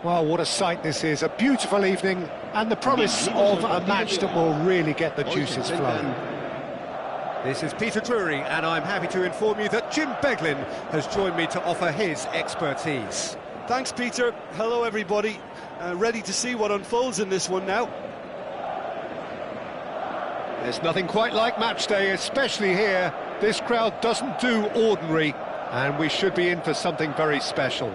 Well, what a sight this is. A beautiful evening and the promise of a match that will really get the juices flowing. This is Peter Drury, and I'm happy to inform you that Jim Beglin has joined me to offer his expertise. Thanks, Peter. Hello, everybody. Ready to see what unfolds in this one now. There's nothing quite like match day, especially here. This crowd doesn't do ordinary, and we should be in for something very special.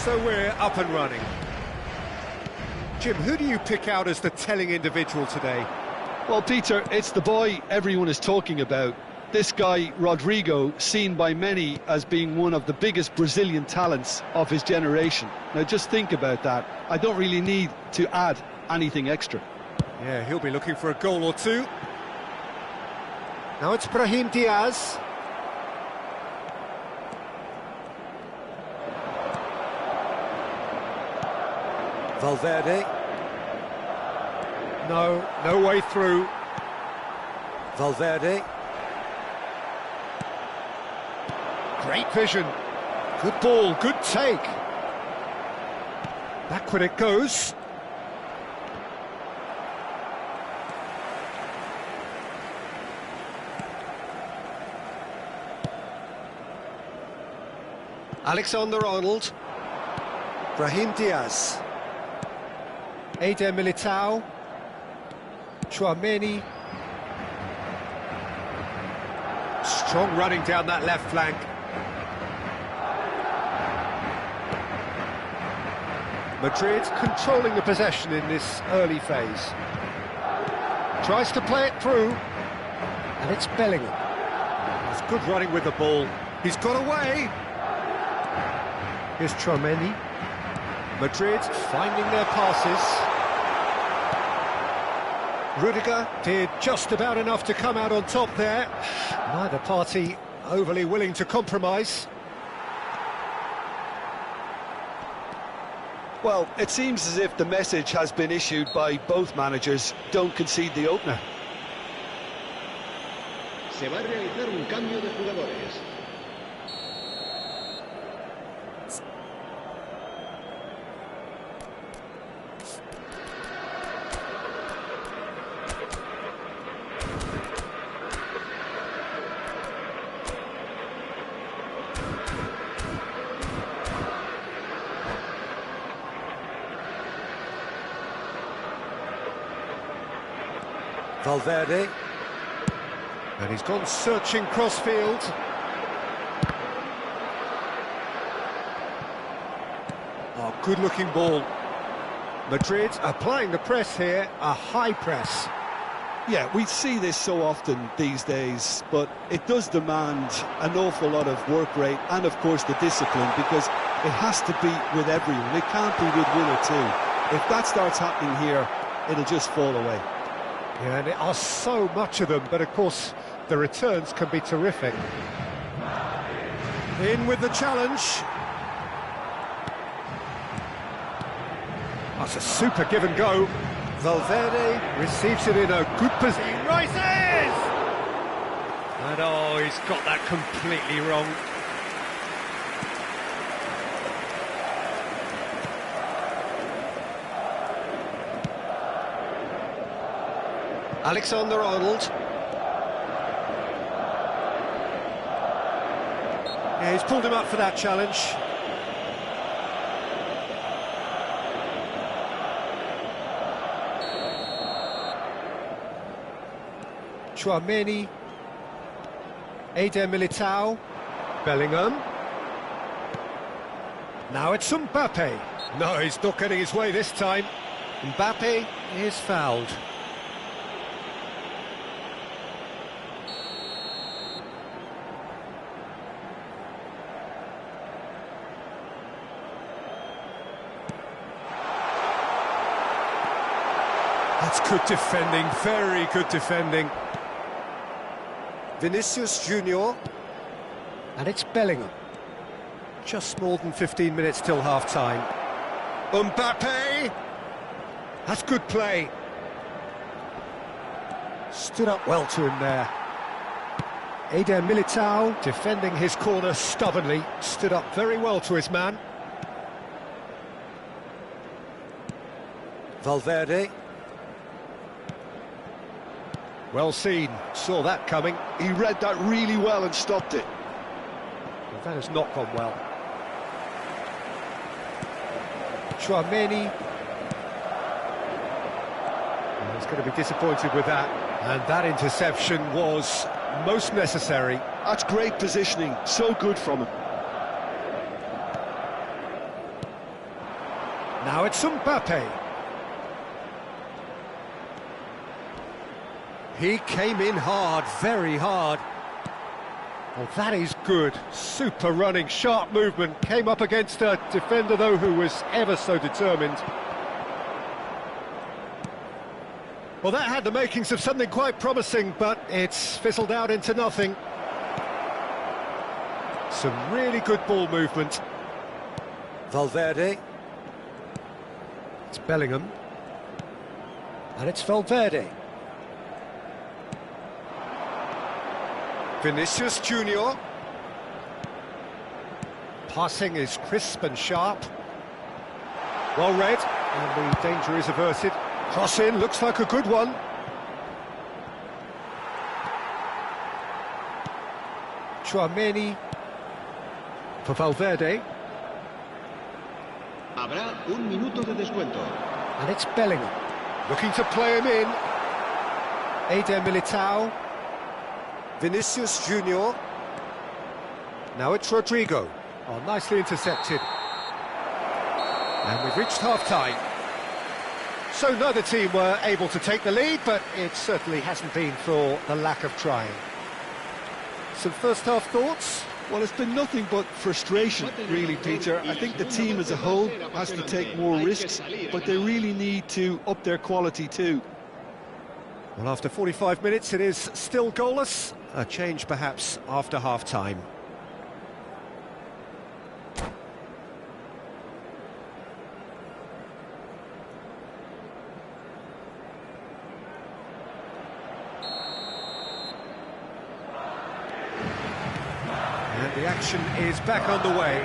So we're up and running. Jim, who do you pick out as the telling individual today? Well, Peter, it's the boy everyone is talking about. This guy, Rodrigo, seen by many as being one of the biggest Brazilian talents of his generation. Now, just think about that. I don't really need to add anything extra. Yeah, he'll be looking for a goal or two. Now it's Brahim Diaz. Valverde. No way through. Valverde. Great vision. Good ball, good take. Backward it goes. Alexander-Arnold. Brahim Diaz. Eder Militao. Tchouaméni. Strong running down that left flank. Madrid controlling the possession in this early phase. Tries to play it through, and it's Bellingham. It's good running with the ball. He's got away. Here's Tchouaméni. Madrid finding their passes. Rudiger did just about enough to come out on top there. Neither party overly willing to compromise. Well, it seems as if the message has been issued by both managers: don't concede the opener. Se va a realizar un cambio de jugadores. Valverde. And he's gone searching crossfield. Oh, good-looking ball. Madrid applying the press here, a high press. Yeah, we see this so often these days, but it does demand an awful lot of work rate and, of course, the discipline, because it has to be with everyone. It can't be with one or two. If that starts happening here, it'll just fall away. Yeah, and there are so much of them, but of course the returns can be terrific. In with the challenge. That's a super give and go. Valverde receives it in a good position. He rises! And oh, he's got that completely wrong. Alexander-Arnold. Yeah, he's pulled him up for that challenge. Tchouaméni. Eder Militao. Bellingham. Now it's Mbappe. No, he's not getting his way this time. Mbappe is fouled. That's good defending, very good defending. Vinicius Junior. And it's Bellingham. Just more than 15 minutes till half-time. Mbappe! That's good play. Stood up well to him there. Eder Militao defending his corner stubbornly. Stood up very well to his man. Valverde. Well seen, saw that coming. He read that really well and stopped it. Well, that has not gone well. Chouameni. Well, he's going to be disappointed with that. And that interception was most necessary. That's great positioning, so good from him. Now it's Mbappe. He came in hard, very hard. Well, that is good. Super running, sharp movement. Came up against a defender, though, who was ever so determined. Well, that had the makings of something quite promising, but it's fizzled out into nothing. Some really good ball movement. Valverde. It's Bellingham. And it's Valverde. Vinicius Junior. Passing is crisp and sharp. Well read, and the danger is averted. Cross in, looks like a good one. Chouameni for Valverde. Habrá un minuto de descuento. And it's Bellingham. Looking to play him in. Eder Militao. Vinicius Junior. Now it's Rodrigo. Oh, nicely intercepted. And we've reached half-time. So neither team were able to take the lead, but it certainly hasn't been for the lack of trying. Some first-half thoughts? Well, it's been nothing but frustration, really, Peter. I think the team as a whole has to take more risks, but they really need to up their quality too. Well, after 45 minutes, it is still goalless. A change, perhaps, after half-time. And the action is back underway.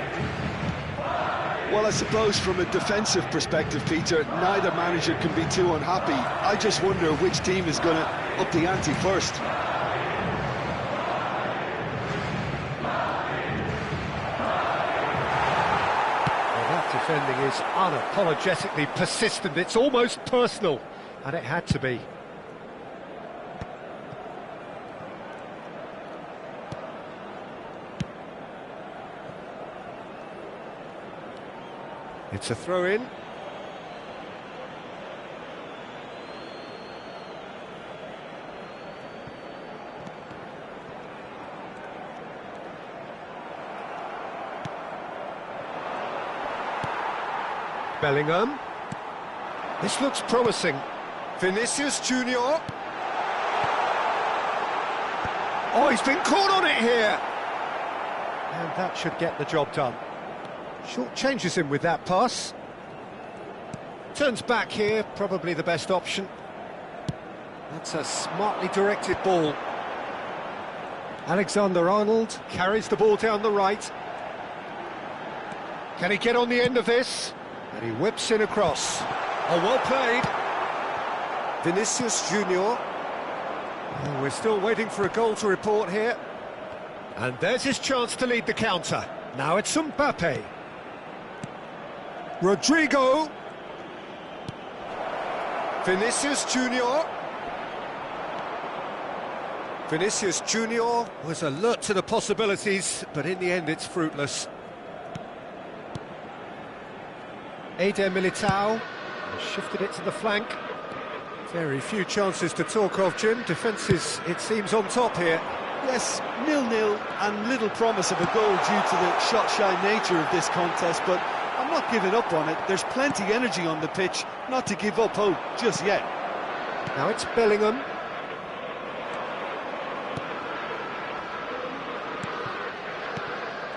Well, I suppose from a defensive perspective, Peter, neither manager can be too unhappy. I just wonder which team is going to up the ante first. Defending is unapologetically persistent. It's almost personal, and it had to be. It's a throw-in. Bellingham. This looks promising. Vinicius Junior. Oh, he's been caught on it here. And that should get the job done. Short changes him with that pass. Turns back here, probably the best option. That's a smartly directed ball. Alexander-Arnold carries the ball down the right. Can he get on the end of this? And he whips in across. Oh, well played. Vinicius Junior. Oh, we're still waiting for a goal to report here. And there's his chance to lead the counter. Now it's Mbappe. Rodrigo. Vinicius Junior. Vinicius Junior was alert to the possibilities, but in the end it's fruitless. Eder Militao shifted it to the flank. Very few chances to talk of, Jim. Defence is, it seems, on top here. Yes, 0-0 and little promise of a goal due to the shot-shy nature of this contest, but I'm not giving up on it. There's plenty energy on the pitch, not to give up hope just yet. Now it's Bellingham.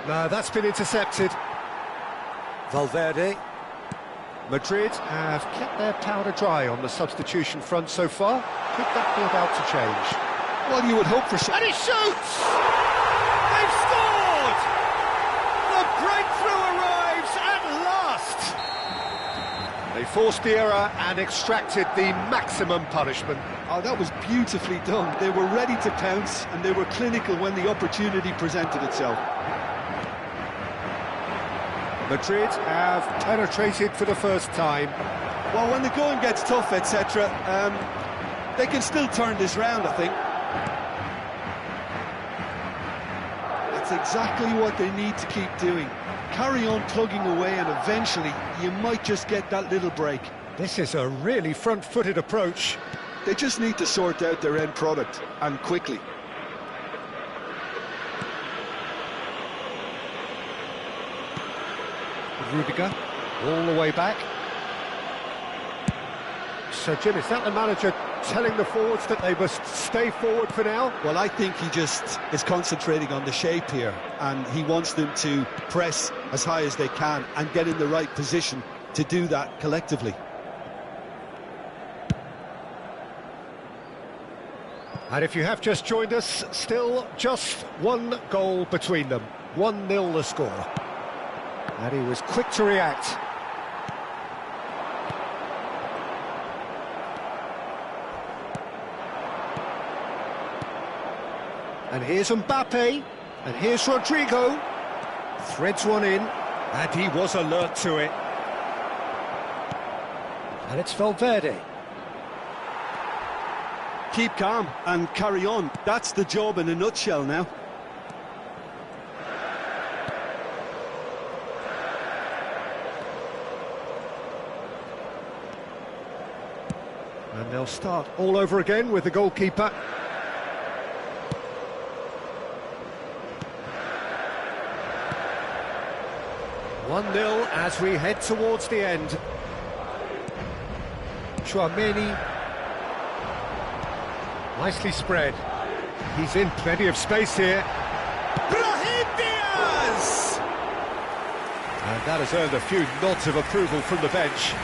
No, that's been intercepted. Valverde. Madrid have kept their powder dry on the substitution front so far. Could that be about to change? Well, you would hope for some. And he shoots! They've scored! The breakthrough arrives at last! They forced the error and extracted the maximum punishment. Oh, that was beautifully done. They were ready to pounce, and they were clinical when the opportunity presented itself. Madrid have penetrated for the first time. Well, when the going gets tough, etc., they can still turn this round, I think. That's exactly what they need to keep doing. Carry on plugging away, and eventually you might just get that little break. This is a really front-footed approach. They just need to sort out their end product, and quickly. Rudiger, all the way back. So, Jim, is that the manager telling the forwards that they must stay forward for now? Well, I think he just is concentrating on the shape here, and he wants them to press as high as they can and get in the right position to do that collectively. And if you have just joined us, still just one goal between them. 1-0 the score. And he was quick to react. And here's Mbappe, and here's Rodrigo. Threads one in, and he was alert to it. And it's Valverde. Keep calm and carry on. That's the job in a nutshell now. And they'll start all over again with the goalkeeper. One-0 as we head towards the end. Chouameni. Nicely spread. He's in plenty of space here. Brahim Diaz! And that has earned a few nods of approval from the bench.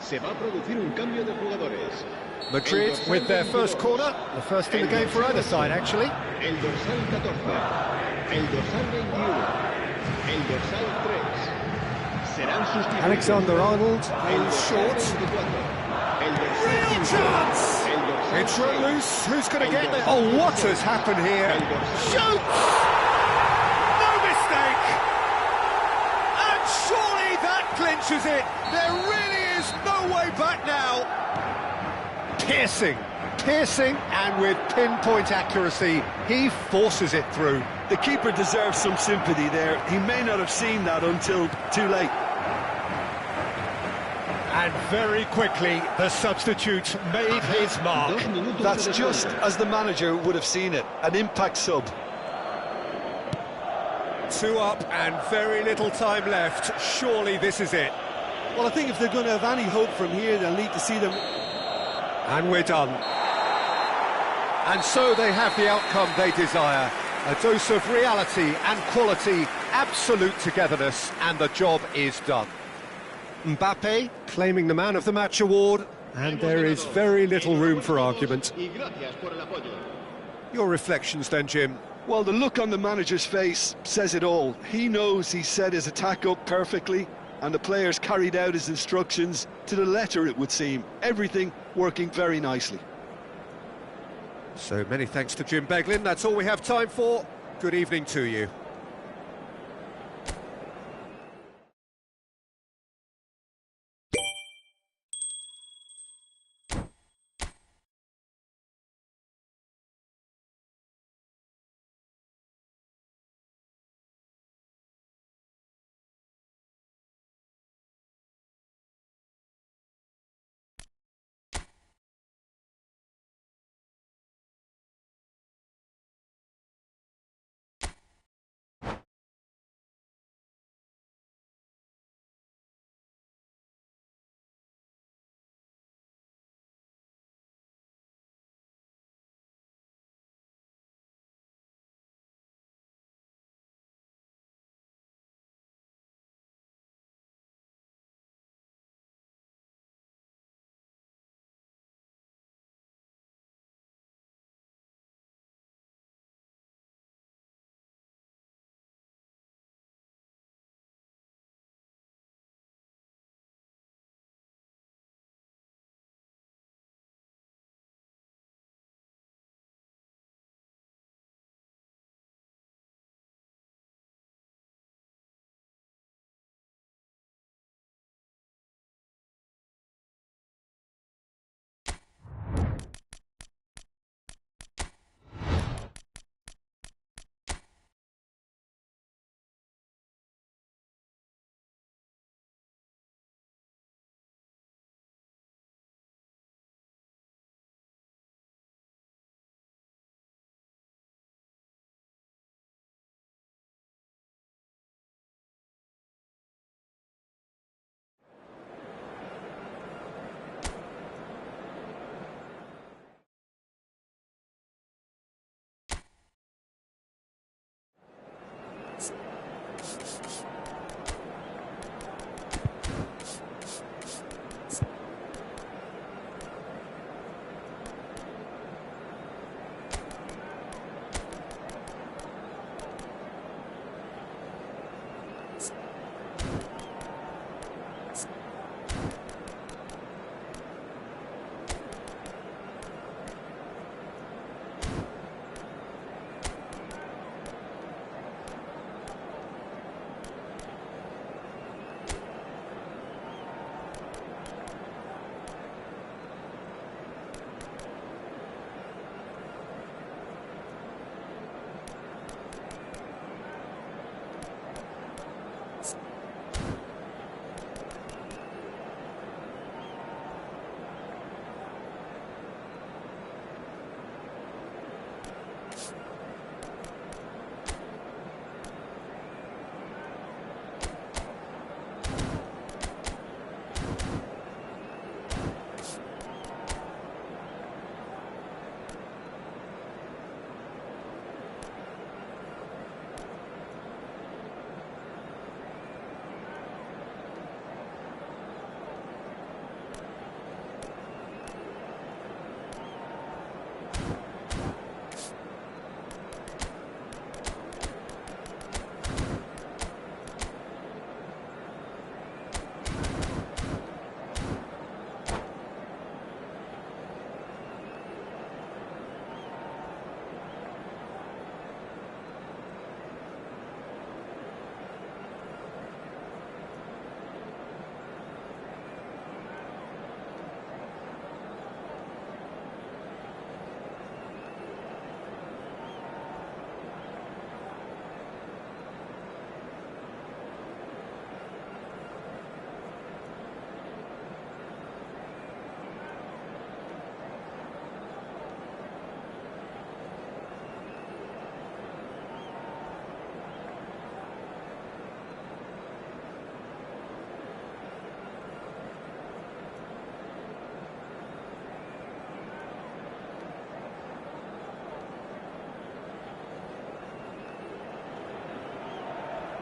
Se va a producir un cambio de jugadores. Madrid with their first corner, the first in the game for either side, actually. El dorsal 14, el dorsal 21, el dorsal 3. Serán sustituidos. Alexander-Arnold El goes dorsal short. 24, el dorsal Real 15, chance! el dorsal It's run 6, loose. Who's going to el get there? dorsal Oh, what 16, has happened here? el dorsal Shoots! No mistake! And surely that clinches it. There really is no way back now. Piercing, and with pinpoint accuracy, he forces it through. The keeper deserves some sympathy there. He may not have seen that until too late. And very quickly, the substitute made his mark. 2 minutos That's de just descuento. as the manager would have seen it, an impact sub. 2 up and very little time left. Surely this is it. Well, I think if they're going to have any hope from here, they'll need to see them. And we're done. And so they have the outcome they desire. A dose of reality and quality, absolute togetherness, and the job is done. Mbappe claiming the Man of the Match award, and there is very little room for argument. Y gracias por el apoyo. Your reflections then, Jim? Well, the look on the manager's face says it all. He knows he set his attack up perfectly, and the players carried out his instructions to the letter, it would seem. Everything working very nicely. So many thanks to Jim Beglin. That's all we have time for. Good evening to you.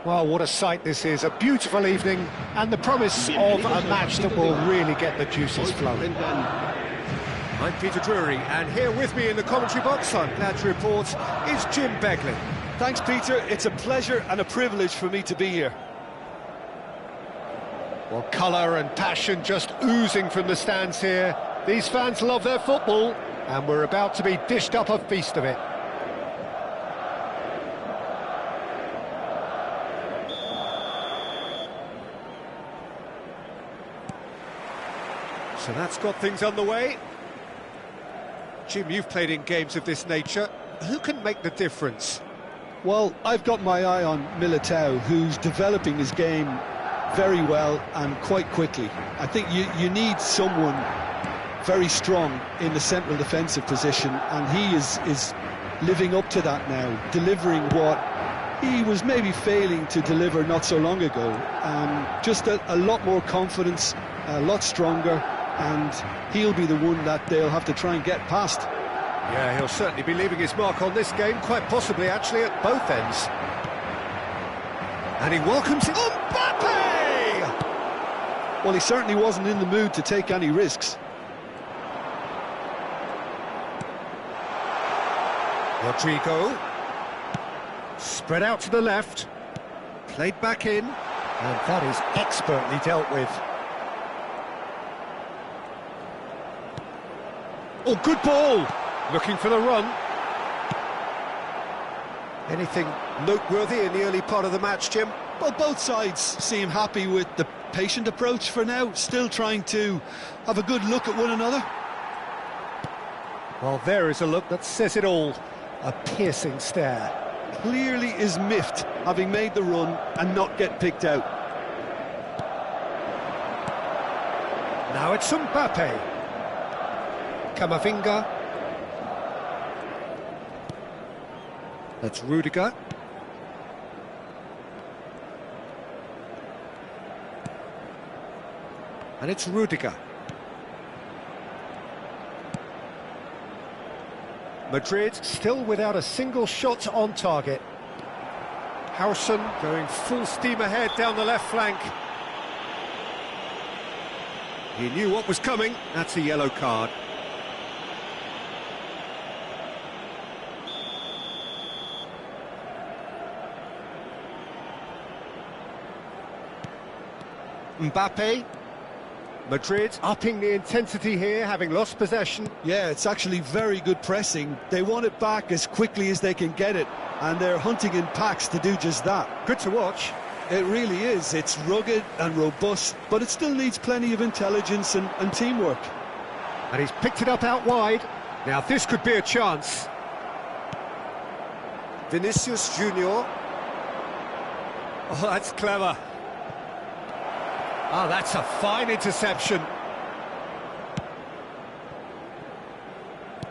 Well, what a sight this is, a beautiful evening, and the promise of a match that will really get the juices flowing. I'm Peter Drury, and here with me in the commentary box, I'm glad to report, is Jim Begley. Thanks, Peter. It's a pleasure and a privilege for me to be here. Well, colour and passion just oozing from the stands here. These fans love their football, and we're about to be dished up a feast of it. So that's got things underway. Jim, you've played in games of this nature. Who can make the difference? Well, I've got my eye on Militao, who's developing his game very well and quite quickly. I think you need someone very strong in the central defensive position, and he is living up to that now, delivering what he was maybe failing to deliver not so long ago. Just a lot more confidence, a lot stronger, and he'll be the one that they'll have to try and get past. Yeah, he'll certainly be leaving his mark on this game, quite possibly actually at both ends. And he welcomes it. Mbappe! Well, he certainly wasn't in the mood to take any risks. Rodrigo. Spread out to the left. Played back in. And that is expertly dealt with. Oh, good ball! Looking for the run. Anything noteworthy in the early part of the match, Jim? Well, both sides seem happy with the patient approach for now, still trying to have a good look at one another. Well, there is a look that says it all. A piercing stare. Clearly is miffed, having made the run and not get picked out. Now it's Mbappe. Camavinga. That's Rudiger. And it's Rudiger. Madrid still without a single shot on target. Harrison going full steam ahead down the left flank. He knew what was coming. That's a yellow card. Mbappe. Madrid upping the intensity here, having lost possession. Yeah, it's actually very good pressing. They want it back as quickly as they can get it, and they're hunting in packs to do just that. Good to watch. It really is. It's rugged and robust, but it still needs plenty of intelligence and teamwork. And he's picked it up out wide. Now this could be a chance. Vinicius Junior. Oh, that's clever. Oh, that's a fine interception.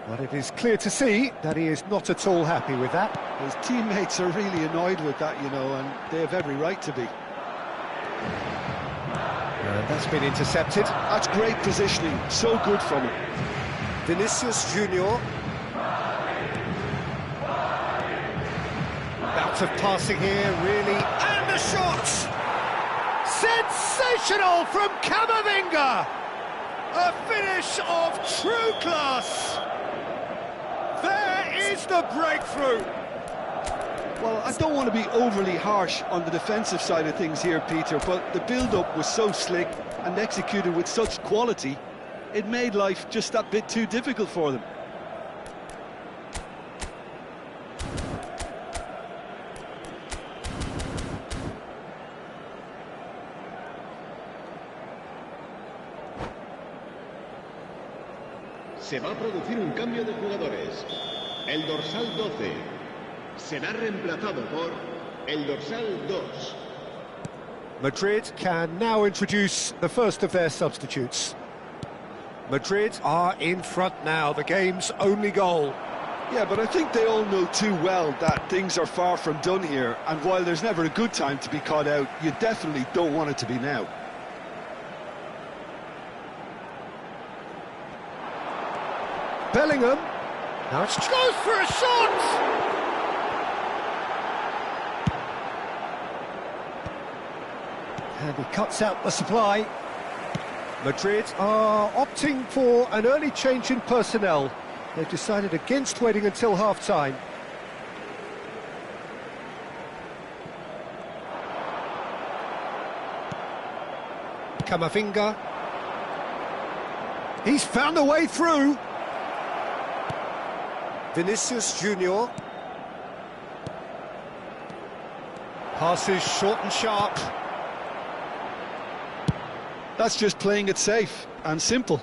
But it is clear to see that he is not at all happy with that. His teammates are really annoyed with that, you know, and they have every right to be. And that's been intercepted. That's great positioning, so good from him. Vinicius Junior. Bout of passing here, really. And the shot! Sensational from Camavinga! A finish of true class! There is the breakthrough! Well, I don't want to be overly harsh on the defensive side of things here, Peter, but the build-up was so slick and executed with such quality, it made life just that bit too difficult for them. Se va a producir un cambio de jugadores. El dorsal 12 será reemplazado por el dorsal 2. Madrid can now introduce the first of their substitutes. Madrid are in front now, the game's only goal. Yeah, but I think they all know too well that things are far from done here, and while there's never a good time to be caught out, you definitely don't want it to be now. Bellingham. Now it's goes for a shot! And he cuts out the supply. Madrid are opting for an early change in personnel. They've decided against waiting until half-time. Camavinga. He's found a way through. Vinicius Junior. Passes short and sharp. That's just playing it safe and simple.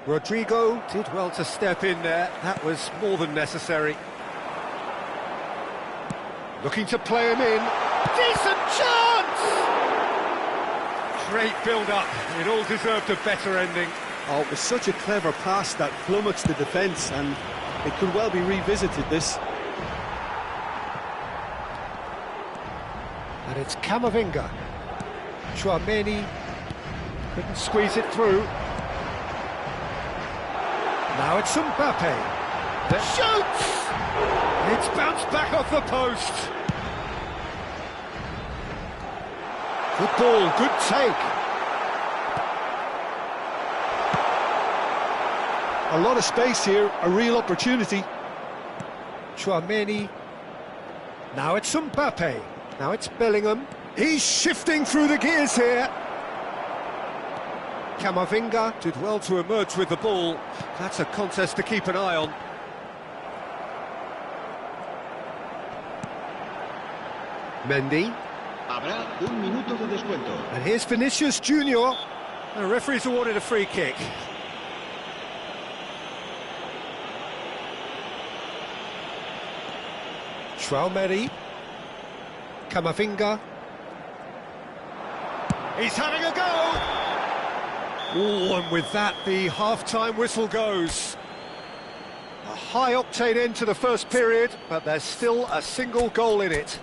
Rodrigo did well to step in there. That was more than necessary. Looking to play him in. Decent chance! Great build-up. It all deserved a better ending. Oh, it was such a clever pass that flummoxed the defence, and it could well be revisited, this. And it's Camavinga. Tchouaméni couldn't squeeze it through. Now it's Mbappe. That shoots! It's bounced back off the post. Good ball, good take. A lot of space here, a real opportunity. Tchouaméni. Now it's Mbappe. Now it's Bellingham. He's shifting through the gears here. Camavinga did well to emerge with the ball. That's a contest to keep an eye on. Mendy. Habrá un minuto de descuento. And here's Vinicius Junior. The referee's awarded a free kick. Tchouaméni. Camavinga. He's having a go! Oh, and with that, the half-time whistle goes. A high-octane end to the first period, but there's still a single goal in it.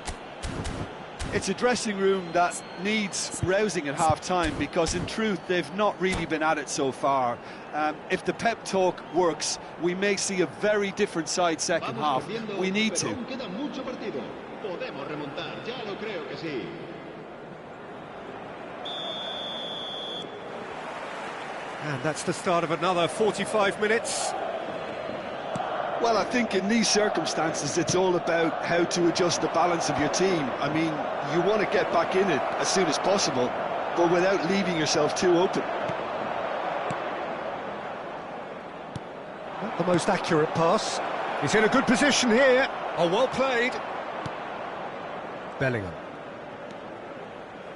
It's a dressing room that needs rousing at half-time, because in truth they've not really been at it so far. If the pep talk works, we may see a very different side second half. We need to. Podemos remontar, ya lo creo que sí. And that's the start of another 45 minutes. Well, I think in these circumstances it's all about how to adjust the balance of your team. I mean, you want to get back in it as soon as possible, but without leaving yourself too open. Not the most accurate pass. He's in a good position here. Oh, well played. Bellingham.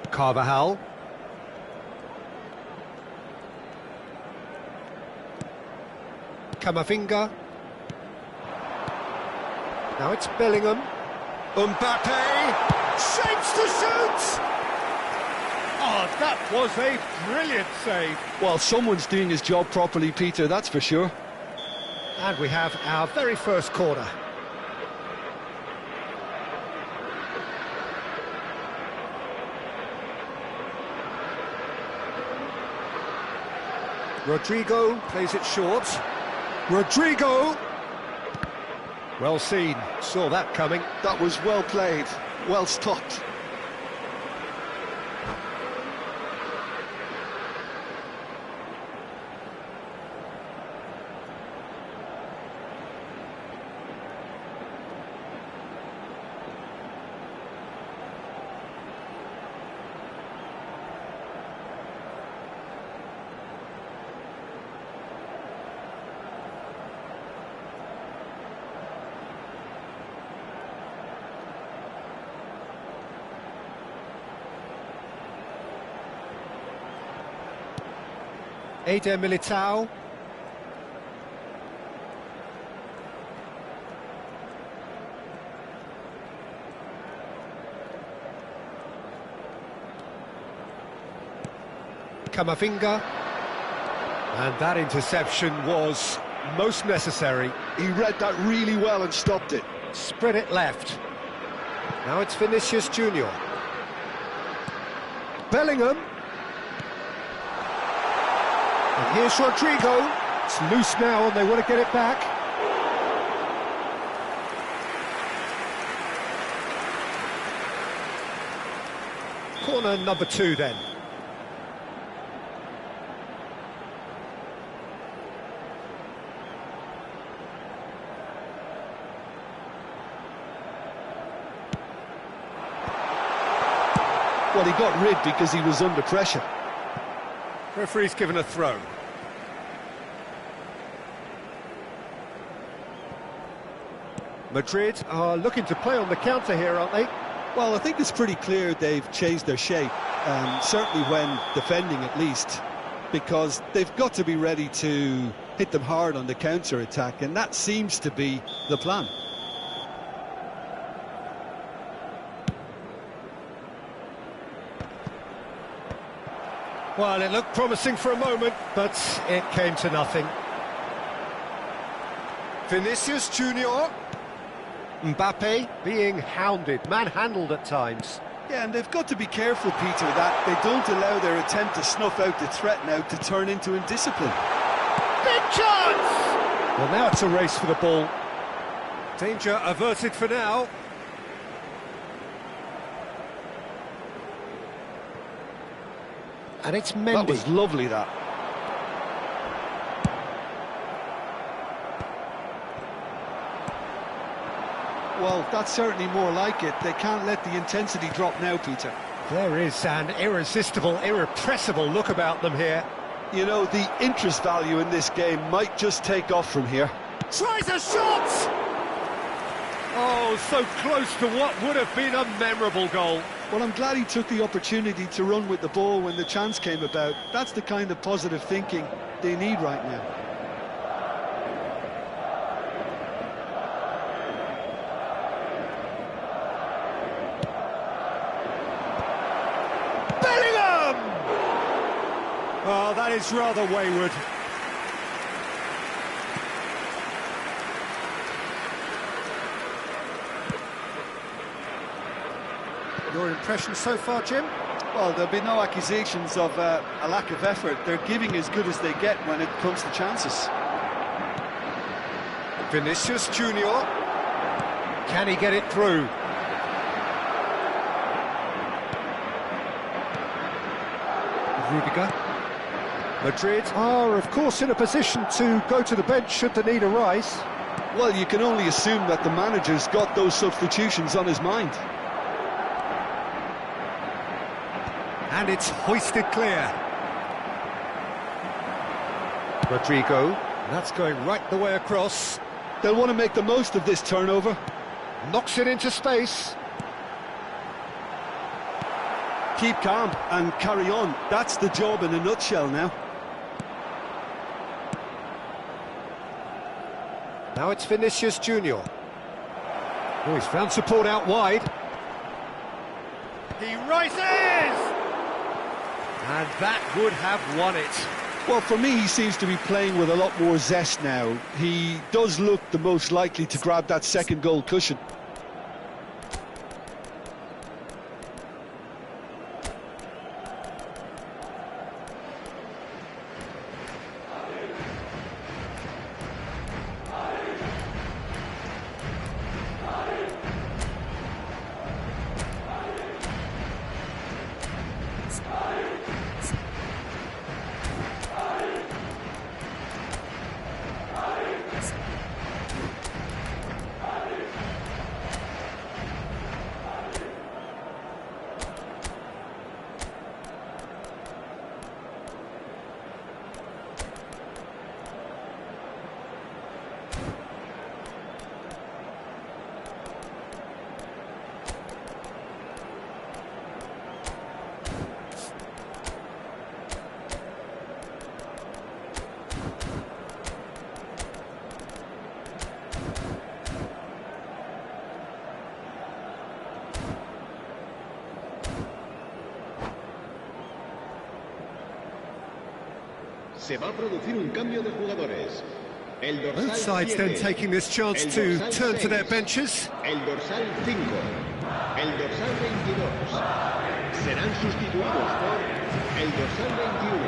Carvajal. Camavinga. Now it's Bellingham. Mbappe shapes to shoot! Oh, that was a brilliant save. Well, someone's doing his job properly, Peter, that's for sure. And we have our very first corner. Rodrigo plays it short. Rodrigo! Well seen, saw that coming. That was well played, well stopped. Eder Militao. Camavinga. And that interception was most necessary. He read that really well and stopped it. Spread it left. Now it's Vinicius Junior. Bellingham. And here's Rodrigo. It's loose now and they want to get it back. Corner number 2 then. Well, he got rid because he was under pressure. Referee's given a throw. Madrid are looking to play on the counter here, aren't they? Well, I think it's pretty clear they've changed their shape, certainly when defending at least, because they've got to be ready to hit them hard on the counter-attack, and that seems to be the plan. Well, it looked promising for a moment, but it came to nothing. Vinicius Junior. Mbappe being hounded, manhandled at times. Yeah, and they've got to be careful, Peter, that they don't allow their attempt to snuff out the threat now to turn into indiscipline. Big chance! Well, now it's a race for the ball. Danger averted for now. And it's Mendy. That was lovely, that. Well, that's certainly more like it. They can't let the intensity drop now, Peter. There is an irresistible, irrepressible look about them here. You know, the interest value in this game might just take off from here. Tries a shot! Oh, so close to what would have been a memorable goal. Well, I'm glad he took the opportunity to run with the ball when the chance came about. That's the kind of positive thinking they need right now. Oh, that is rather wayward. Your impression so far, Jim? Well, there'll be no accusations of a lack of effort. They're giving as good as they get when it comes to chances. Vinicius Junior. Can he get it through? Rudiger. Madrid are, of course, in a position to go to the bench should the need arise. Well, you can only assume that the manager's got those substitutions on his mind. And it's hoisted clear. Rodrigo, that's going right the way across. They'll want to make the most of this turnover. Knocks it into space. Keep calm and carry on. That's the job in a nutshell now. Now it's Vinicius Junior. Oh, he's found support out wide. He rises! And that would have won it. Well, for me, he seems to be playing with a lot more zest now. He does look the most likely to grab that second goal cushion. Se va a producir un cambio de jugadores. El dorsal Both sides 7, then taking this chance el to dorsal turn to their 6, benches. El dorsal 5, el dorsal 22. Serán sustituidos por el dorsal 21,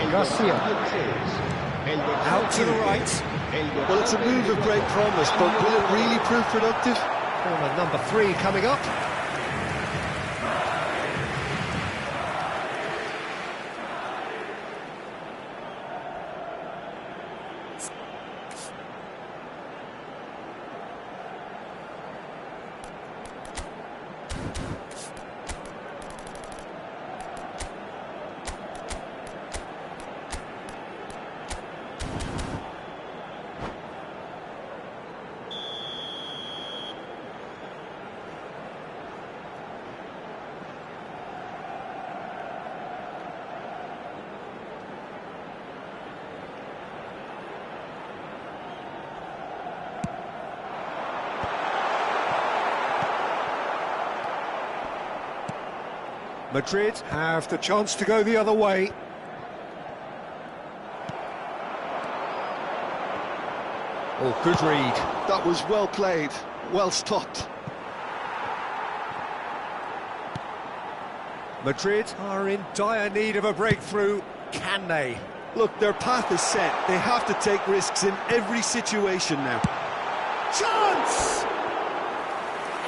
el Garcia. dorsal 16, el dorsal Out to the 15, right. el dorsal Well, it's a move of 22. great promise, but will it really prove productive? Corner number 3 coming up. Madrid have the chance to go the other way. Oh, good read. That was well played, well stopped. Madrid are in dire need of a breakthrough. Can they? Look, their path is set. They have to take risks in every situation now. Chance!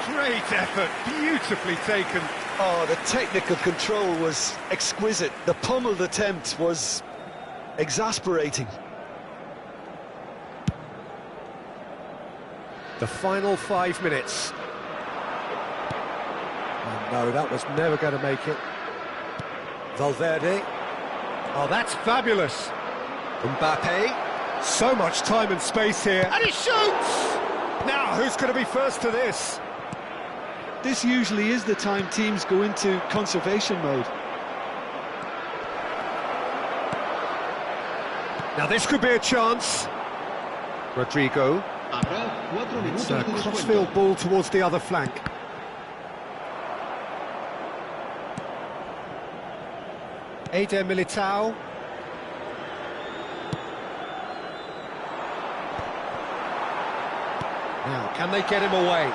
Great effort, beautifully taken. Oh, the technical control was exquisite. The pummeled attempt was exasperating. The final 5 minutes. Oh no, that was never going to make it. Valverde. Oh, that's fabulous. Mbappe. So much time and space here. And he shoots! Now, who's going to be first to this? This usually is the time teams go into conservation mode. Now, this could be a chance. Rodrigo. Habrá 4 minutos It's a de descuento. crossfield ball towards the other flank. Eder Militao. Now, can they get him away?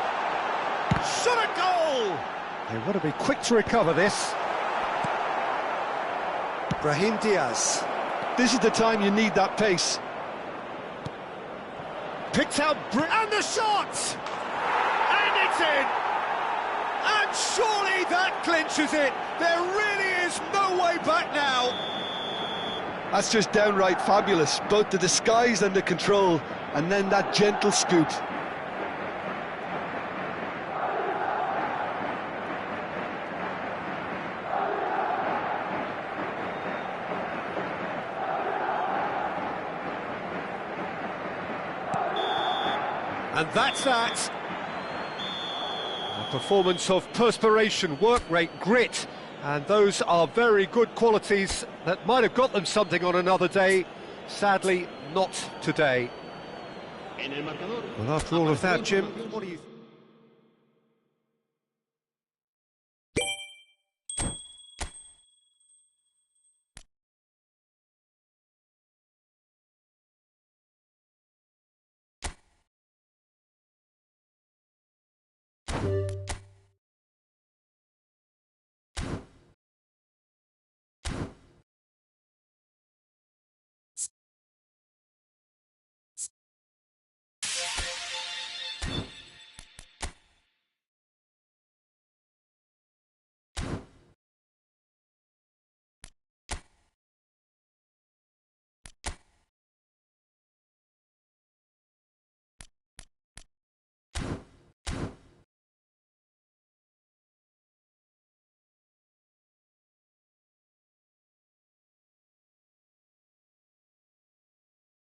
Shot a goal! They want to be quick to recover this. Brahim Diaz. This is the time you need that pace. Picked out, and the shot! And it's in! And surely that clinches it! There really is no way back now! That's just downright fabulous. Both the disguise and the control, and then that gentle scoop. And that's that. A performance of perspiration, work rate, grit, and those are very good qualities that might have got them something on another day. Sadly, not today. En el marcador. Well, after all of that, Jim, what do you...